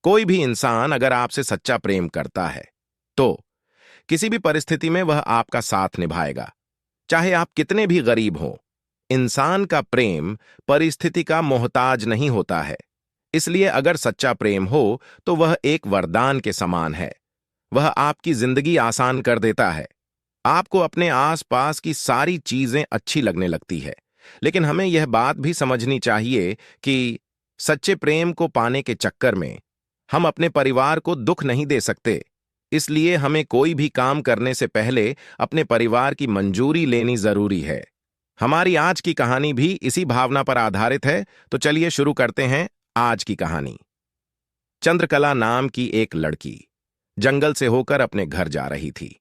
कोई भी इंसान अगर आपसे सच्चा प्रेम करता है तो किसी भी परिस्थिति में वह आपका साथ निभाएगा, चाहे आप कितने भी गरीब हों। इंसान का प्रेम परिस्थिति का मोहताज नहीं होता है। इसलिए अगर सच्चा प्रेम हो तो वह एक वरदान के समान है। वह आपकी जिंदगी आसान कर देता है। आपको अपने आसपास की सारी चीजें अच्छी लगने लगती है। लेकिन हमें यह बात भी समझनी चाहिए कि सच्चे प्रेम को पाने के चक्कर में हम अपने परिवार को दुख नहीं दे सकते। इसलिए हमें कोई भी काम करने से पहले अपने परिवार की मंजूरी लेनी जरूरी है। हमारी आज की कहानी भी इसी भावना पर आधारित है, तो चलिए शुरू करते हैं आज की कहानी। चंद्रकला नाम की एक लड़की जंगल से होकर अपने घर जा रही थी।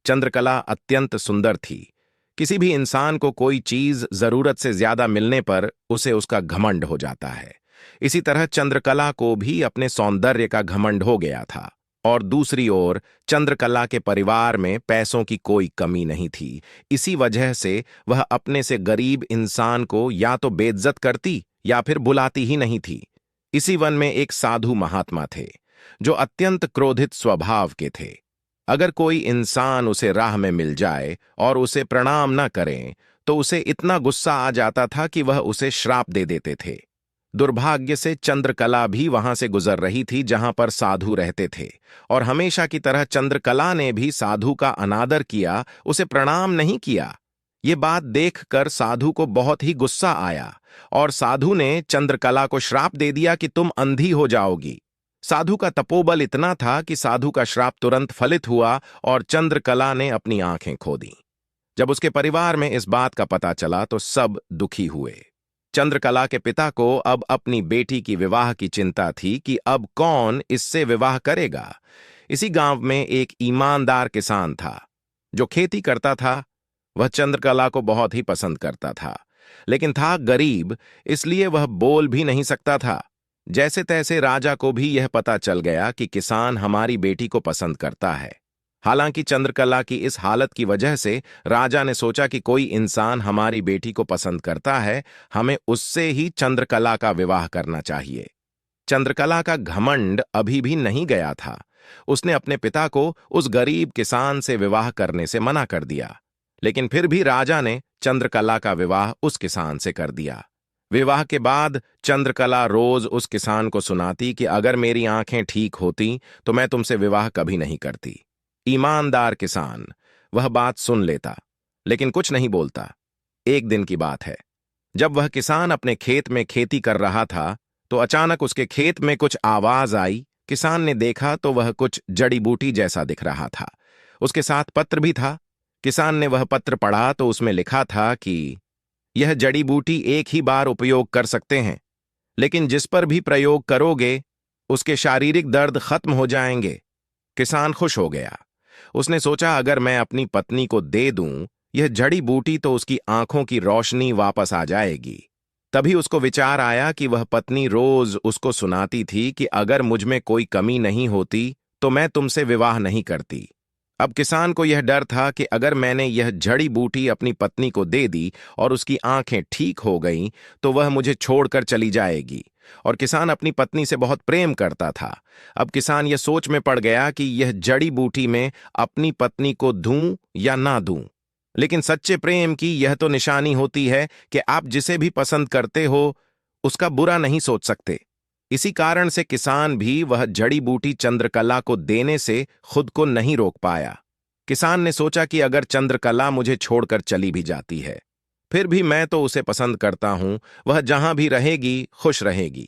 चंद्रकला अत्यंत सुंदर थी। किसी भी इंसान को कोई चीज जरूरत से ज्यादा मिलने पर उसे उसका घमंड हो जाता है। इसी तरह चंद्रकला को भी अपने सौंदर्य का घमंड हो गया था। और दूसरी ओर चंद्रकला के परिवार में पैसों की कोई कमी नहीं थी। इसी वजह से वह अपने से गरीब इंसान को या तो बेइज्जत करती या फिर बुलाती ही नहीं थी। इसी वन में एक साधु महात्मा थे जो अत्यंत क्रोधित स्वभाव के थे। अगर कोई इंसान उसे राह में मिल जाए और उसे प्रणाम न करें तो उसे इतना गुस्सा आ जाता था कि वह उसे श्राप दे देते थे। दुर्भाग्य से चंद्रकला भी वहां से गुजर रही थी जहां पर साधु रहते थे, और हमेशा की तरह चंद्रकला ने भी साधु का अनादर किया, उसे प्रणाम नहीं किया। ये बात देखकर साधु को बहुत ही गुस्सा आया और साधु ने चंद्रकला को श्राप दे दिया कि तुम अंधी हो जाओगी। साधु का तपोबल इतना था कि साधु का श्राप तुरंत फलित हुआ और चंद्रकला ने अपनी आंखें खो दी। जब उसके परिवार में इस बात का पता चला तो सब दुखी हुए। चंद्रकला के पिता को अब अपनी बेटी की विवाह की चिंता थी कि अब कौन इससे विवाह करेगा। इसी गांव में एक ईमानदार किसान था जो खेती करता था। वह चंद्रकला को बहुत ही पसंद करता था, लेकिन था गरीब, इसलिए वह बोल भी नहीं सकता था। जैसे तैसे राजा को भी यह पता चल गया कि किसान हमारी बेटी को पसंद करता है। हालांकि चंद्रकला की इस हालत की वजह से राजा ने सोचा कि कोई इंसान हमारी बेटी को पसंद करता है, हमें उससे ही चंद्रकला का विवाह करना चाहिए। चंद्रकला का घमंड अभी भी नहीं गया था। उसने अपने पिता को उस गरीब किसान से विवाह करने से मना कर दिया, लेकिन फिर भी राजा ने चंद्रकला का विवाह उस किसान से कर दिया। विवाह के बाद चंद्रकला रोज उस किसान को सुनाती कि अगर मेरी आंखें ठीक होती तो मैं तुमसे विवाह कभी नहीं करती। ईमानदार किसान वह बात सुन लेता, लेकिन कुछ नहीं बोलता। एक दिन की बात है, जब वह किसान अपने खेत में खेती कर रहा था तो अचानक उसके खेत में कुछ आवाज आई। किसान ने देखा तो वह कुछ जड़ी बूटी जैसा दिख रहा था। उसके साथ पत्र भी था। किसान ने वह पत्र पढ़ा तो उसमें लिखा था कि यह जड़ी बूटी एक ही बार उपयोग कर सकते हैं, लेकिन जिस पर भी प्रयोग करोगे उसके शारीरिक दर्द खत्म हो जाएंगे। किसान खुश हो गया। उसने सोचा अगर मैं अपनी पत्नी को दे दूं यह जड़ी बूटी तो उसकी आंखों की रोशनी वापस आ जाएगी। तभी उसको विचार आया कि वह पत्नी रोज उसको सुनाती थी कि अगर मुझ में कोई कमी नहीं होती तो मैं तुमसे विवाह नहीं करती। अब किसान को यह डर था कि अगर मैंने यह जड़ी बूटी अपनी पत्नी को दे दी और उसकी आंखें ठीक हो गईं तो वह मुझे छोड़कर चली जाएगी। और किसान अपनी पत्नी से बहुत प्रेम करता था। अब किसान यह सोच में पड़ गया कि यह जड़ी बूटी में अपनी पत्नी को दूं या ना दूं। लेकिन सच्चे प्रेम की यह तो निशानी होती है कि आप जिसे भी पसंद करते हो उसका बुरा नहीं सोच सकते। इसी कारण से किसान भी वह जड़ी बूटी चंद्रकला को देने से खुद को नहीं रोक पाया। किसान ने सोचा कि अगर चंद्रकला मुझे छोड़कर चली भी जाती है फिर भी मैं तो उसे पसंद करता हूं, वह जहां भी रहेगी खुश रहेगी।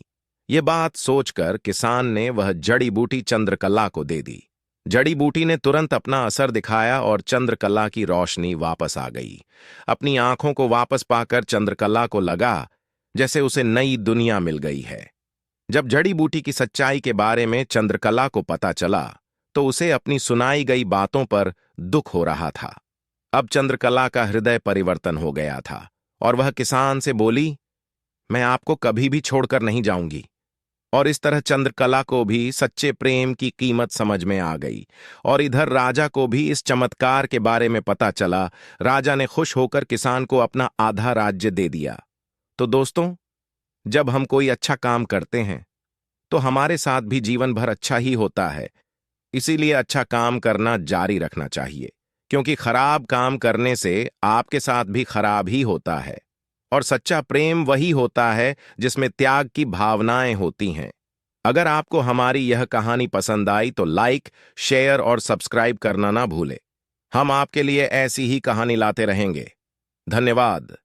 ये बात सोचकर किसान ने वह जड़ी बूटी चंद्रकला को दे दी। जड़ी बूटी ने तुरंत अपना असर दिखाया और चंद्रकला की रोशनी वापस आ गई। अपनी आंखों को वापस पाकर चंद्रकला को लगा जैसे उसे नई दुनिया मिल गई है। जब जड़ी बूटी की सच्चाई के बारे में चंद्रकला को पता चला तो उसे अपनी सुनाई गई बातों पर दुख हो रहा था। अब चंद्रकला का हृदय परिवर्तन हो गया था और वह किसान से बोली, मैं आपको कभी भी छोड़कर नहीं जाऊंगी। और इस तरह चंद्रकला को भी सच्चे प्रेम की कीमत समझ में आ गई। और इधर राजा को भी इस चमत्कार के बारे में पता चला। राजा ने खुश होकर किसान को अपना आधा राज्य दे दिया। तो दोस्तों, जब हम कोई अच्छा काम करते हैं तो हमारे साथ भी जीवन भर अच्छा ही होता है। इसीलिए अच्छा काम करना जारी रखना चाहिए, क्योंकि खराब काम करने से आपके साथ भी खराब ही होता है। और सच्चा प्रेम वही होता है जिसमें त्याग की भावनाएं होती हैं। अगर आपको हमारी यह कहानी पसंद आई तो लाइक, शेयर और सब्सक्राइब करना ना भूले। हम आपके लिए ऐसी ही कहानी लाते रहेंगे। धन्यवाद।